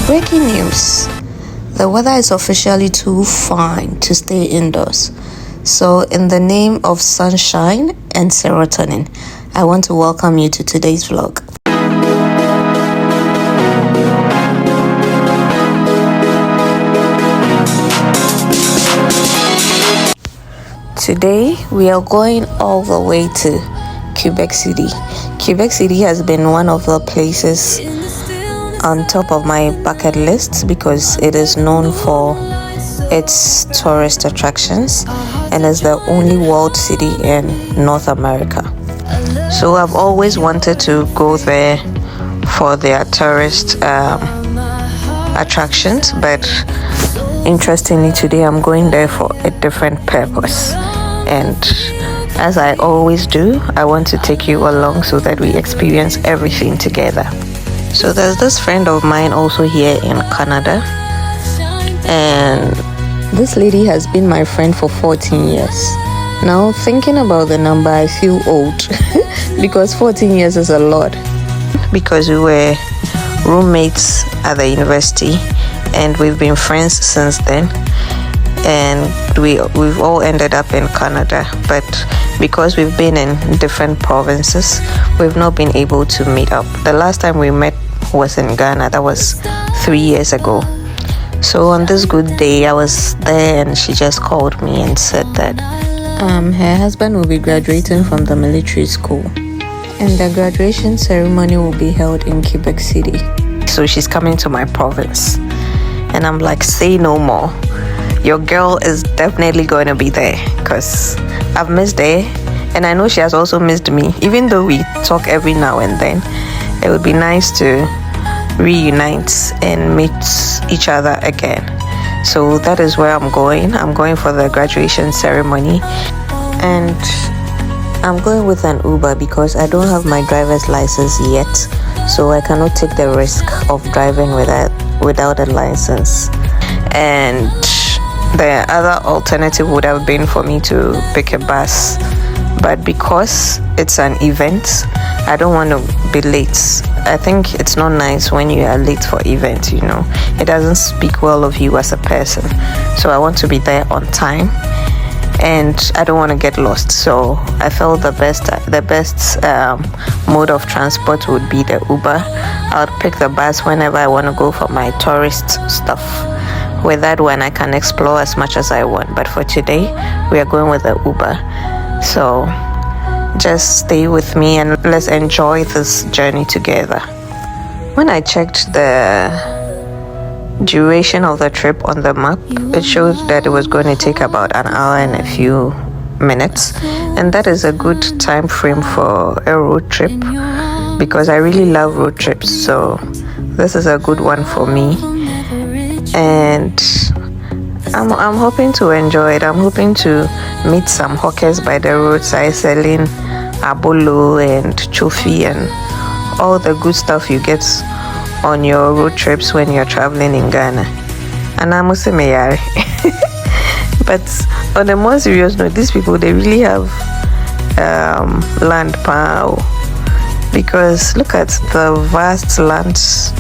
Breaking news. The weather is officially too fine to stay indoors. So, in the name of sunshine and serotonin, I want to welcome you to today's vlog. Today, we are going all the way to Quebec City. Quebec City has been one of the places on top of my bucket list because it is known for its tourist attractions and is the only walled city in North America. So I've always wanted to go there for their tourist attractions, but interestingly today I'm going there for a different purpose. And as I always do, I want to take you along so that we experience everything together. So there's this friend of mine also here in Canada, and this lady has been my friend for 14 years. Now thinking about the number, I feel old because 14 years is a lot. Because we were roommates at the university and we've been friends since then, and we've all ended up in Canada, but because we've been in different provinces, we've not been able to meet up. The last time we met was in Ghana. That was 3 years ago. So on this good day, I was there and she just called me and said that her husband will be graduating from the military school and the graduation ceremony will be held in Quebec City. So she's coming to my province, and I'm like, say no more. Your girl is definitely going to be there because I've missed her, and I know she has also missed me. Even though we talk every now and then, it would be nice to reunite and meet each other again. So that is where I'm going. I'm going for the graduation ceremony, and I'm going with an Uber because I don't have my driver's license yet, so I cannot take the risk of driving without a license. And the other alternative would have been for me to pick a bus, but because it's an event, I don't want to be late. I think it's not nice when you are late for events, you know. It doesn't speak well of you as a person. So I want to be there on time, and I don't want to get lost. So I felt the best mode of transport would be the Uber. I would pick the bus whenever I want to go for my tourist stuff. With that one, I can explore as much as I want. But for today, we are going with the Uber. So just stay with me and let's enjoy this journey together. When I checked the duration of the trip on the map, it shows that it was going to take about an hour and a few minutes, and that is a good time frame for a road trip because I really love road trips. So this is a good one for me, and I'm hoping to enjoy it. I'm hoping to meet some hawkers by the roadside selling abolo and chofi and all the good stuff you get on your road trips when you're traveling in Ghana. And I'm also mayari. But on a more serious note, these people, they really have land power, because look at the vast lands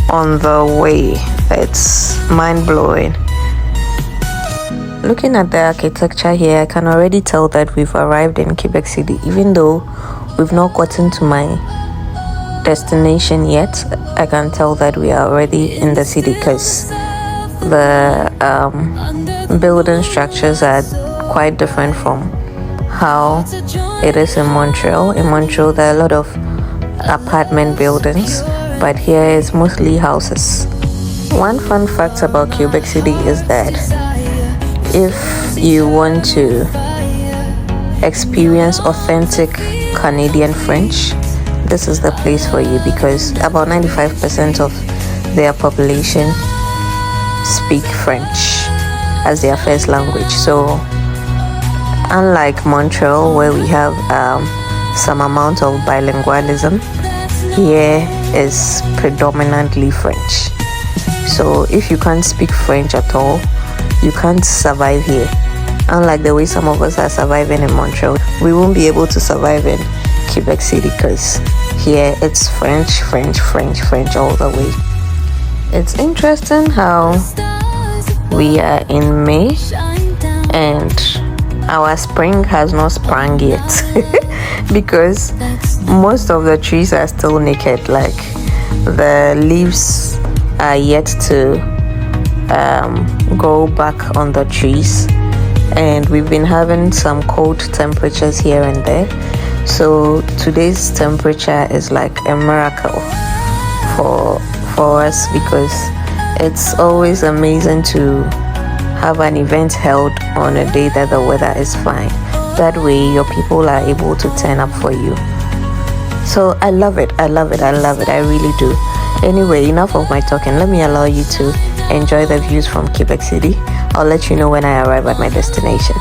on the way. It's mind-blowing. Looking at the architecture here, I can already tell that we've arrived in Quebec City. Even though we've not gotten to my destination yet, I can tell that we are already in the city because the building structures are quite different from how it is in Montreal. In Montreal, there are a lot of apartment buildings, but here it's mostly houses. One fun fact about Quebec City is that if you want to experience authentic Canadian French, this is the place for you, because about 95% of their population speak French as their first language. So unlike Montreal, where we have some amount of bilingualism, here is predominantly French. So if you can't speak French at all, you can't survive here. Unlike the way some of us are surviving in Montreal, we won't be able to survive in Quebec City because here it's French all the way. It's interesting how we are in May and our spring has not sprung yet because most of the trees are still naked. Like the leaves are yet to go back on the trees, and we've been having some cold temperatures here and there. So today's temperature is like a miracle for us, because it's always amazing to have an event held on a day that the weather is fine. That way your people are able to turn up for you. So I love it. I really do. Anyway, enough of my talking. Let me allow you to enjoy the views from Quebec City. I'll let you know when I arrive at my destination.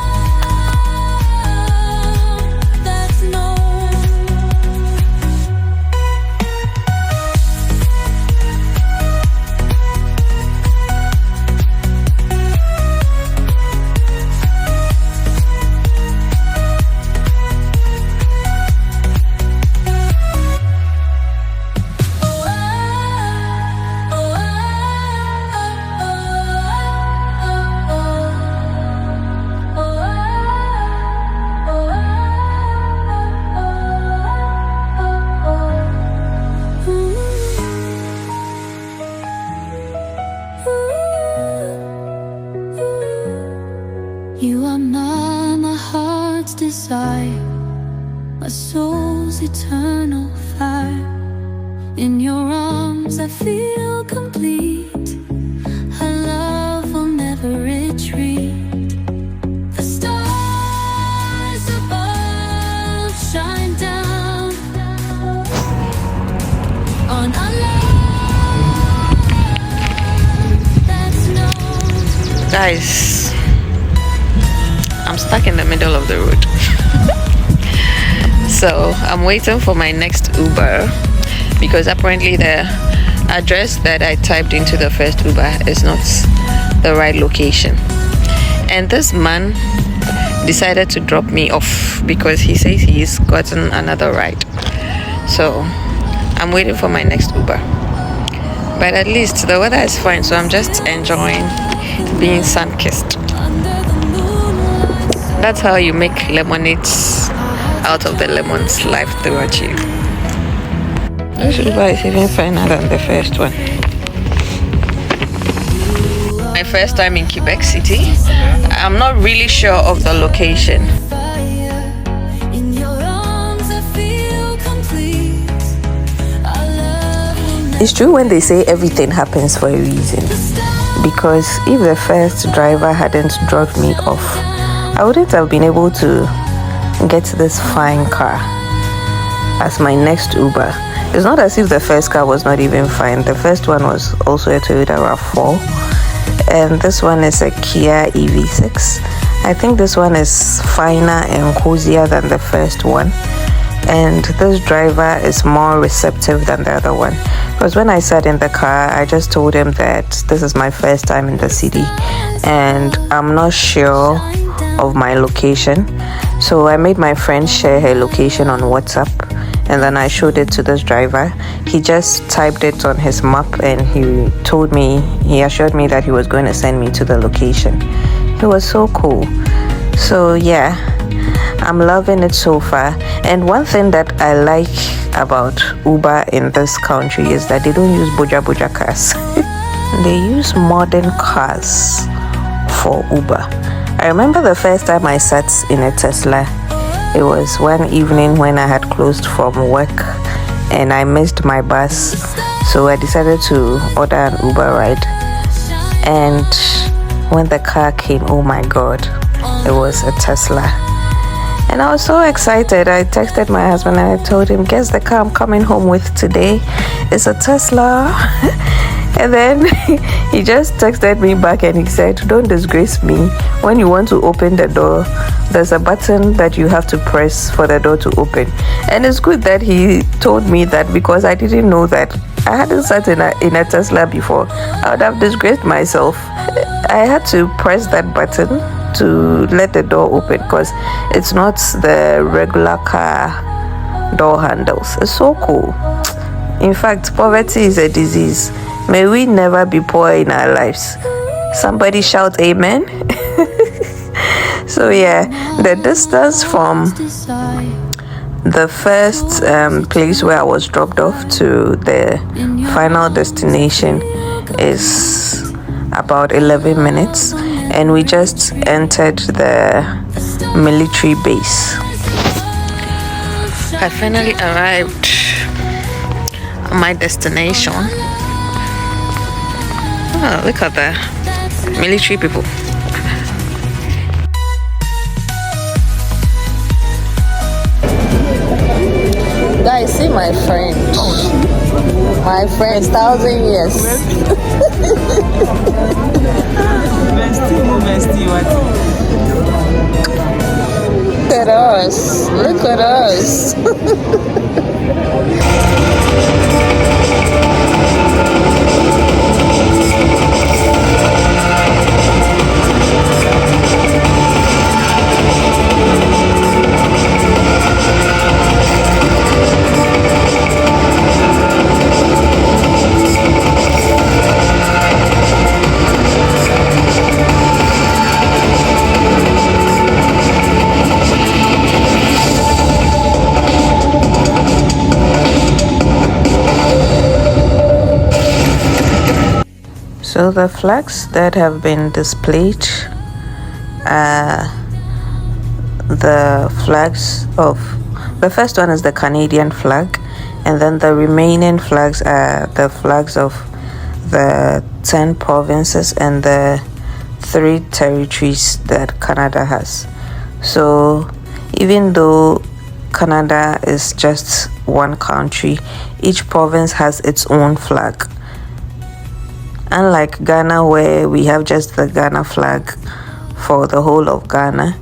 You are my heart's desire, my soul's eternal fire. In your arms I feel complete. Our love will never retreat. The stars above shine down on our love that's known. Guys, I'm stuck in the middle of the road. So I'm waiting for my next Uber, because apparently the address that I typed into the first Uber is not the right location. And this man decided to drop me off because he says he's gotten another ride. So I'm waiting for my next Uber. But at least the weather is fine, so I'm just enjoying being sun-kissed. That's how you make lemonades out of the lemons life threw at you. This Uber is even finer than the first one. My first time in Quebec City. I'm not really sure of the location. It's true when they say everything happens for a reason, because if the first driver hadn't dropped me off, I wouldn't have been able to get this fine car as my next Uber. It's not as if the first car was not even fine. The first one was also a Toyota RAV4, and this one is a Kia EV6. I think this one is finer and cozier than the first one, and this driver is more receptive than the other one. Because when I sat in the car, I just told him that this is my first time in the city and I'm not sure of my location. So I made my friend share her location on WhatsApp, and then I showed it to this driver. He just typed it on his map and he assured me that he was going to send me to the location. It was so cool. So yeah, I'm loving it so far. And one thing that I like about Uber in this country is that they don't use boja cars. They use modern cars for Uber. I remember the first time I sat in a Tesla. It was one evening when I had closed from work and I missed my bus, so I decided to order an Uber ride. And when the car came, oh my god, it was a Tesla. And I was so excited. I texted my husband and I told him, guess the car I'm coming home with today is a Tesla. And then he just texted me back and he said, don't disgrace me. When you want to open the door, there's a button that you have to press for the door to open. And it's good that he told me that, because I didn't know that. I hadn't sat in a Tesla before. I would have disgraced myself. I had to press that button to let the door open, because it's not the regular car door handles. It's so cool. In fact, poverty is a disease. May we never be poor in our lives. Somebody shout amen. So yeah, the distance from the first place where I was dropped off to the final destination is about 11 minutes, and we just entered the military base. I finally arrived at my destination. Oh, look at the military people. Guys, see my friend. My friend, 1,000 years. Look at us. Look at us. So the flags that have been displayed are the flags of, the first one is the Canadian flag, and then the remaining flags are the flags of the 10 provinces and the 3 territories that Canada has. So even though Canada is just one country, each province has its own flag. Unlike Ghana, where we have just the Ghana flag for the whole of Ghana,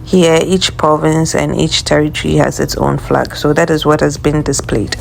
here each province and each territory has its own flag. So that is what has been displayed.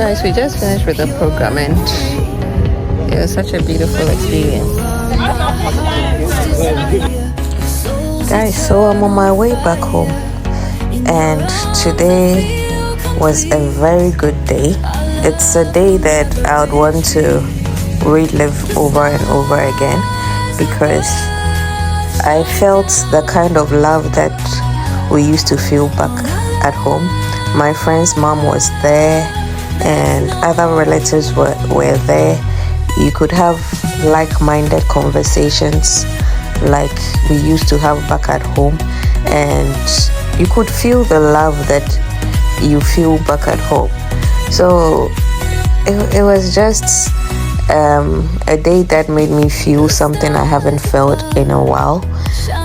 Guys, we just finished with the program and it was such a beautiful experience. Guys, so I'm on my way back home and today was a very good day. It's a day that I would want to relive over and over again because I felt the kind of love that we used to feel back at home. My friend's mom was there and other relatives were there. You could have like-minded conversations like we used to have back at home, and you could feel the love that you feel back at home. So it was just a day that made me feel something I haven't felt in a while,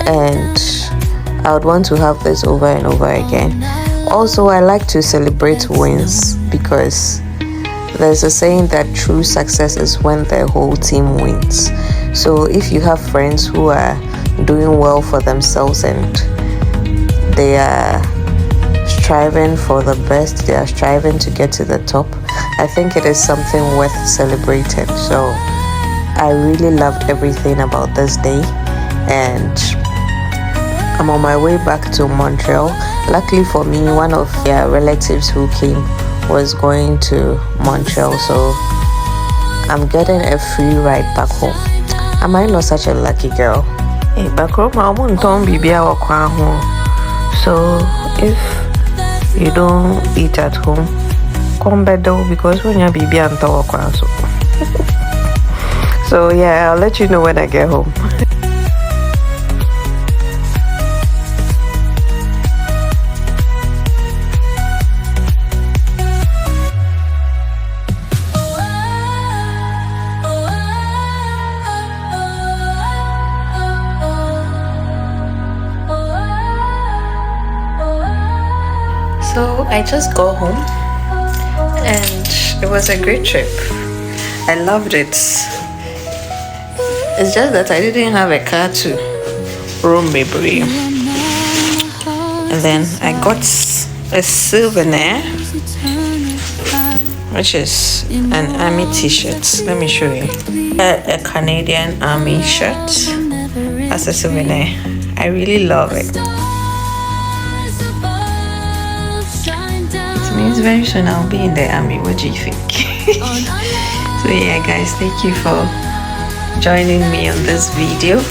and I would want to have this over and over again. Also, I like to celebrate wins because there's a saying that true success is when the whole team wins. So if you have friends who are doing well for themselves and they are striving for the best, they are striving to get to the top, I think it is something worth celebrating. So I really loved everything about this day, and I'm on my way back to Montreal. Luckily for me, one of their relatives who came was going to Montreal, so I'm getting a free ride back home. Am I not such a lucky girl? Hey, back home, I won't be home. So if you don't eat at home, come back though, because when you're baby and so. So yeah, I'll let you know when I get home. So I just got home and it was a great trip. I loved it. It's just that I didn't have a car to roam Baby. And then I got a souvenir, which is an army t-shirt. Let me show you. A Canadian army shirt as a souvenir. I really love it. Means very soon I'll be in the army. What do you think? So yeah guys, thank you for joining me on this video.